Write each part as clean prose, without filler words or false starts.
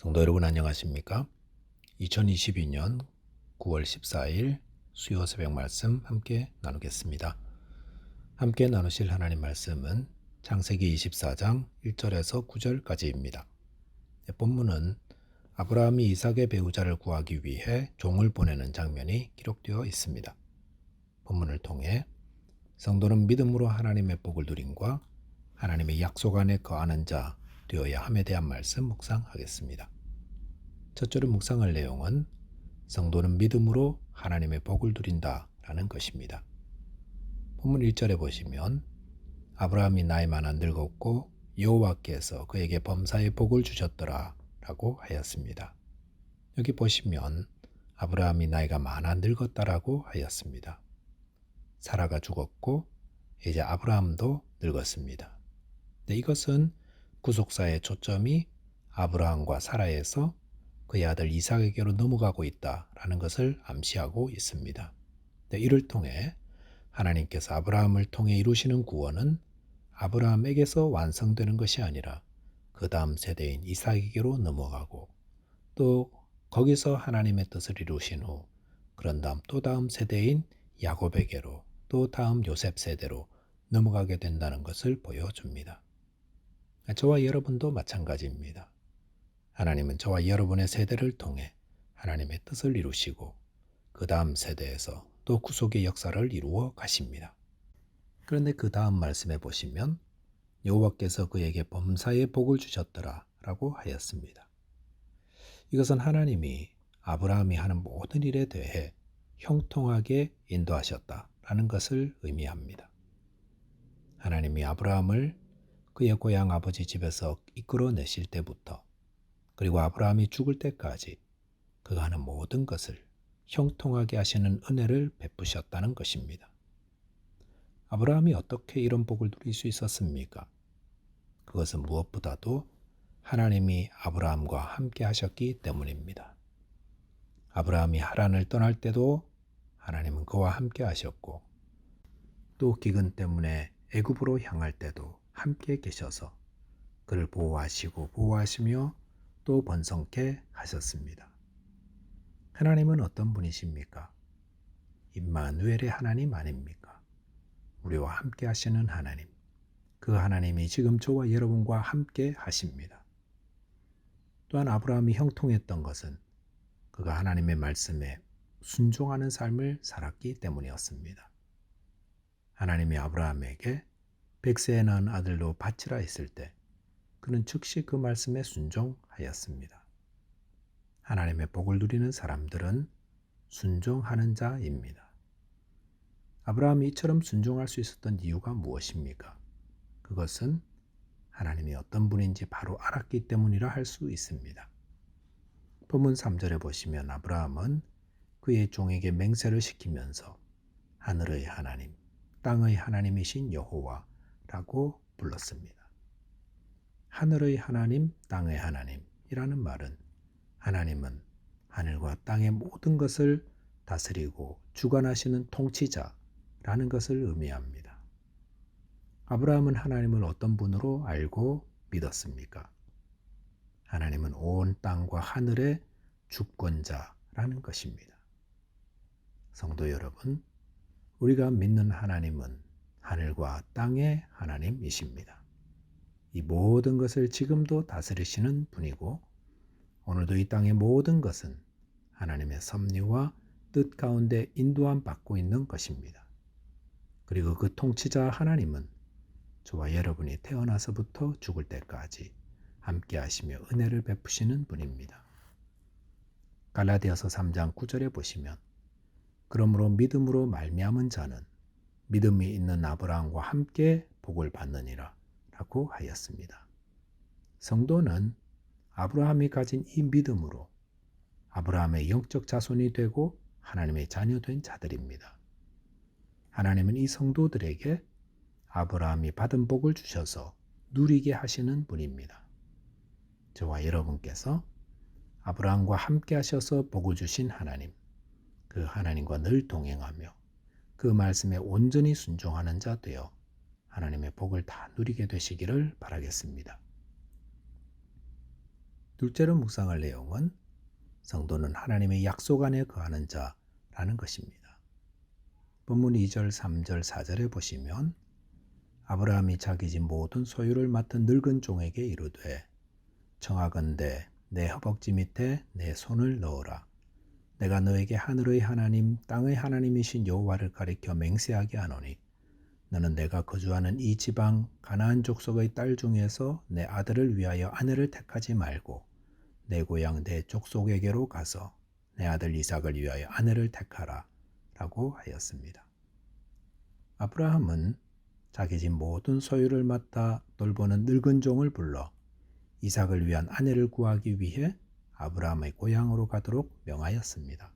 성도 여러분 안녕하십니까? 2022년 9월 14일 수요 새벽 말씀 함께 나누겠습니다. 함께 나누실 하나님 말씀은 창세기 24장 1절에서 9절까지입니다. 본문은 아브라함이 이삭의 배우자를 구하기 위해 종을 보내는 장면이 기록되어 있습니다. 본문을 통해 성도는 믿음으로 하나님의 복을 누림과 하나님의 약속 안에 거하는 자 되어야 함에 대한 말씀 묵상하겠습니다. 첫 절의 묵상할 내용은 성도는 믿음으로 하나님의 복을 누린다 라는 것입니다. 본문 1절에 보시면 아브라함이 나이 많아 늙었고 여호와께서 그에게 범사의 복을 주셨더라 라고 하였습니다. 여기 보시면 아브라함이 나이가 많아 늙었다라고 하였습니다. 사라가 죽었고 이제 아브라함도 늙었습니다. 이것은 구속사의 초점이 아브라함과 사라에서 그의 아들 이삭에게로 넘어가고 있다라는 것을 암시하고 있습니다. 이를 통해 하나님께서 아브라함을 통해 이루시는 구원은 아브라함에게서 완성되는 것이 아니라 그 다음 세대인 이삭에게로 넘어가고 또 거기서 하나님의 뜻을 이루신 후 그런 다음 또 다음 세대인 야곱에게로 또 다음 요셉 세대로 넘어가게 된다는 것을 보여줍니다. 저와 여러분도 마찬가지입니다. 하나님은 저와 여러분의 세대를 통해 하나님의 뜻을 이루시고 그 다음 세대에서 또 구속의 역사를 이루어 가십니다. 그런데 그 다음 말씀에 보시면 여호와께서 그에게 범사의 복을 주셨더라 라고 하였습니다. 이것은 하나님이 아브라함이 하는 모든 일에 대해 형통하게 인도하셨다라는 것을 의미합니다. 하나님이 아브라함을 그의 고향 아버지 집에서 이끌어내실 때부터 그리고 아브라함이 죽을 때까지 그가 하는 모든 것을 형통하게 하시는 은혜를 베푸셨다는 것입니다. 아브라함이 어떻게 이런 복을 누릴 수 있었습니까? 그것은 무엇보다도 하나님이 아브라함과 함께 하셨기 때문입니다. 아브라함이 하란을 떠날 때도 하나님은 그와 함께 하셨고 또 기근 때문에 애굽으로 향할 때도 함께 계셔서 그를 보호하시며 또 번성케 하셨습니다. 하나님은 어떤 분이십니까? 임마누엘의 하나님 아닙니까? 우리와 함께 하시는 하나님. 그 하나님이 지금 저와 여러분과 함께 하십니다. 또한 아브라함이 형통했던 것은 그가 하나님의 말씀에 순종하는 삶을 살았기 때문이었습니다. 하나님이 아브라함에게 100세에 낳은 아들로 바치라 했을 때 그는 즉시 그 말씀에 순종하였습니다. 하나님의 복을 누리는 사람들은 순종하는 자입니다. 아브라함이 이처럼 순종할 수 있었던 이유가 무엇입니까? 그것은 하나님이 어떤 분인지 바로 알았기 때문이라 할 수 있습니다. 본문 3절에 보시면 아브라함은 그의 종에게 맹세를 시키면서 하늘의 하나님, 땅의 하나님이신 여호와라고 불렀습니다. 하늘의 하나님, 땅의 하나님이라는 말은 하나님은 하늘과 땅의 모든 것을 다스리고 주관하시는 통치자라는 것을 의미합니다. 아브라함은 하나님을 어떤 분으로 알고 믿었습니까? 하나님은 온 땅과 하늘의 주권자라는 것입니다. 성도 여러분, 우리가 믿는 하나님은 하늘과 땅의 하나님이십니다. 이 모든 것을 지금도 다스리시는 분이고 오늘도 이 땅의 모든 것은 하나님의 섭리와 뜻 가운데 인도함 받고 있는 것입니다. 그리고 그 통치자 하나님은 저와 여러분이 태어나서부터 죽을 때까지 함께 하시며 은혜를 베푸시는 분입니다. 갈라디아서 3장 9절에 보시면 그러므로 믿음으로 말미암은 자는 믿음이 있는 아브라함과 함께 복을 받느니라 라고 하였습니다. 성도는 아브라함이 가진 이 믿음으로 아브라함의 영적 자손이 되고 하나님의 자녀된 자들입니다. 하나님은 이 성도들에게 아브라함이 받은 복을 주셔서 누리게 하시는 분입니다. 저와 여러분께서 아브라함과 함께 하셔서 복을 주신 하나님, 그 하나님과 늘 동행하며 그 말씀에 온전히 순종하는 자 되어 하나님의 복을 다 누리게 되시기를 바라겠습니다. 둘째로 묵상할 내용은 성도는 하나님의 약속 안에 거하는 자라는 것입니다. 본문 2절, 3절, 4절에 보시면 아브라함이 자기 집 모든 소유를 맡은 늙은 종에게 이르되 청하건대 내 허벅지 밑에 내 손을 넣어라. 내가 너에게 하늘의 하나님 땅의 하나님이신 여호와를 가리켜 맹세하게 하노니 너는 내가 거주하는 이 지방 가나안 족속의 딸 중에서 내 아들을 위하여 아내를 택하지 말고 내 고향 내 족속에게로 가서 내 아들 이삭을 위하여 아내를 택하라 라고 하였습니다. 아브라함은 자기 집 모든 소유를 맡아 돌보는 늙은 종을 불러 이삭을 위한 아내를 구하기 위해 아브라함의 고향으로 가도록 명하였습니다.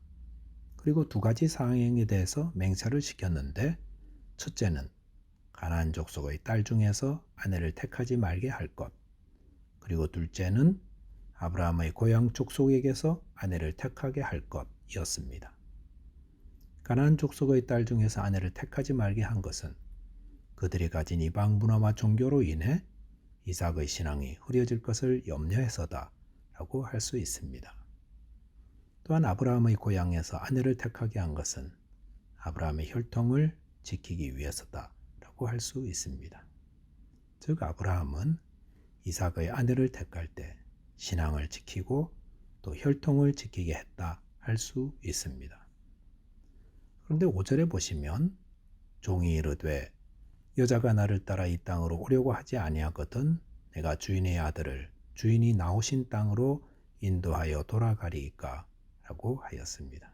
그리고 두 가지 사항에 대해서 맹세를 시켰는데 첫째는 가나안 족속의 딸 중에서 아내를 택하지 말게 할 것, 그리고 둘째는 아브라함의 고향 족속에게서 아내를 택하게 할 것이었습니다. 가나안 족속의 딸 중에서 아내를 택하지 말게 한 것은 그들이 가진 이방 문화와 종교로 인해 이삭의 신앙이 흐려질 것을 염려해서다라고 할 수 있습니다. 또한 아브라함의 고향에서 아내를 택하게 한 것은 아브라함의 혈통을 지키기 위해서다라고 할 수 있습니다. 즉 아브라함은 이삭의 아내를 택할 때 신앙을 지키고 또 혈통을 지키게 했다 할 수 있습니다. 그런데 5절에 보시면 종이 이르되 여자가 나를 따라 이 땅으로 오려고 하지 아니하거든 내가 주인의 아들을 주인이 나오신 땅으로 인도하여 돌아가리이까 라고 하였습니다.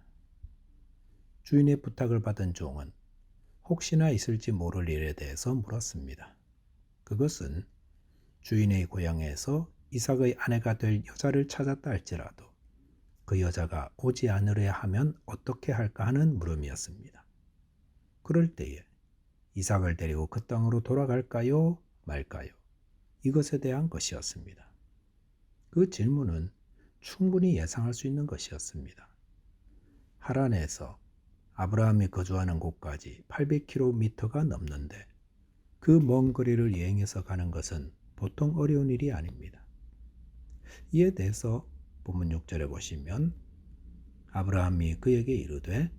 주인의 부탁을 받은 종은 혹시나 있을지 모를 일에 대해서 물었습니다. 그것은 주인의 고향에서 이삭의 아내가 될 여자를 찾았다 할지라도 그 여자가 오지 않으려 하면 어떻게 할까 하는 물음이었습니다. 그럴 때에 이삭을 데리고 그 땅으로 돌아갈까요? 말까요? 이것에 대한 것이었습니다. 그 질문은 충분히 예상할 수 있는 것이었습니다. 하란에서 아브라함이 거주하는 곳까지 800km가 넘는데 그 먼 거리를 여행해서 가는 것은 보통 어려운 일이 아닙니다. 이에 대해서 본문 6절에 보시면 아브라함이 그에게 이르되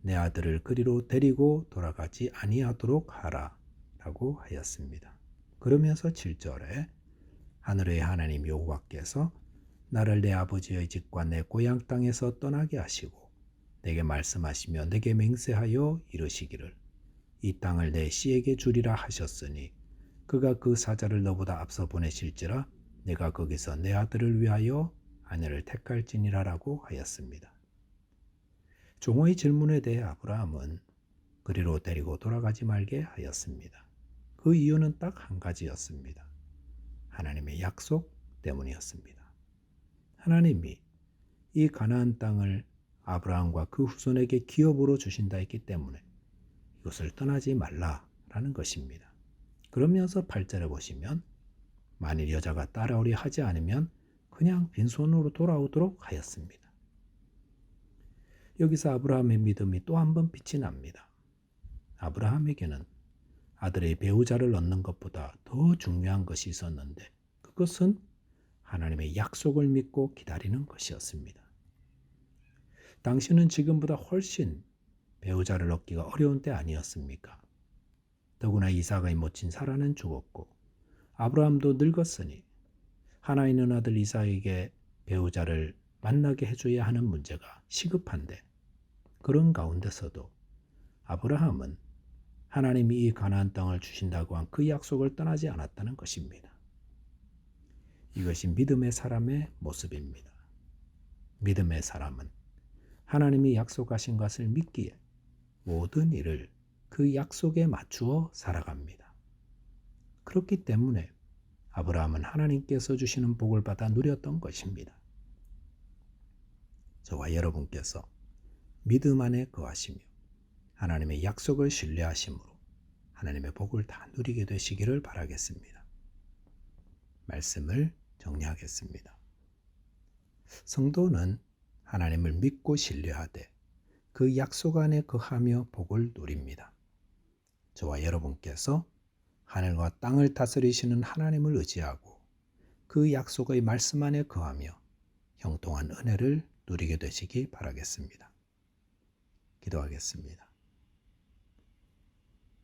내 아들을 그리로 데리고 돌아가지 아니하도록 하라 라고 하였습니다. 그러면서 7절에 하늘의 하나님 여호와께서 나를 내 아버지의 집과 내 고향 땅에서 떠나게 하시고 내게 말씀하시며 내게 맹세하여 이르시기를 이 땅을 내 씨에게 주리라 하셨으니 그가 그 사자를 너보다 앞서 보내실지라 내가 거기서 내 아들을 위하여 아내를 택할지니라 라고 하였습니다. 종의 질문에 대해 아브라함은 그리로 데리고 돌아가지 말게 하였습니다. 그 이유는 딱 한 가지였습니다. 하나님의 약속 때문이었습니다. 하나님이 이 가나안 땅을 아브라함과 그 후손에게 기업으로 주신다 했기 때문에 이것을 떠나지 말라라는 것입니다. 그러면서 8절에 보시면 만일 여자가 따라오려 하지 않으면 그냥 빈손으로 돌아오도록 하였습니다. 여기서 아브라함의 믿음이 또 한 번 빛이 납니다. 아브라함에게는 아들의 배우자를 얻는 것보다 더 중요한 것이 있었는데 그것은 하나님의 약속을 믿고 기다리는 것이었습니다. 당신은 지금보다 훨씬 배우자를 얻기가 어려운 때 아니었습니까? 더구나 이삭의 모친 사라는 죽었고 아브라함도 늙었으니 하나 있는 아들 이삭에게 배우자를 만나게 해줘야 하는 문제가 시급한데 그런 가운데서도 아브라함은 하나님이 이 가나안 땅을 주신다고 한 그 약속을 떠나지 않았다는 것입니다. 이것이 믿음의 사람의 모습입니다. 믿음의 사람은 하나님이 약속하신 것을 믿기에 모든 일을 그 약속에 맞추어 살아갑니다. 그렇기 때문에 아브라함은 하나님께서 주시는 복을 받아 누렸던 것입니다. 저와 여러분께서 믿음 안에 거하시며 하나님의 약속을 신뢰하심으로 하나님의 복을 다 누리게 되시기를 바라겠습니다. 말씀을 정리하겠습니다. 성도는 하나님을 믿고 신뢰하되 그 약속 안에 거하며 복을 누립니다. 저와 여러분께서 하늘과 땅을 다스리시는 하나님을 의지하고 그 약속의 말씀 안에 거하며 형통한 은혜를 누리게 되시기 바라겠습니다. 기도하겠습니다.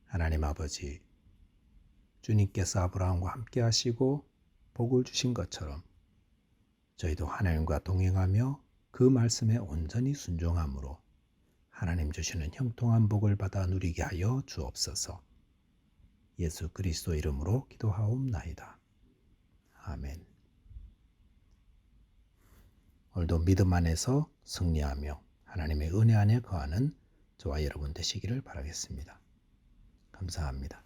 하나님 아버지, 주님께서 아브라함과 함께 하시고 복을 주신 것처럼 저희도 하나님과 동행하며 그 말씀에 온전히 순종함으로 하나님 주시는 형통한 복을 받아 누리게 하여 주옵소서. 예수 그리스도 이름으로 기도하옵나이다. 아멘. 오늘도 믿음 안에서 승리하며 하나님의 은혜 안에 거하는 저와 여러분 되시기를 바라겠습니다. 감사합니다.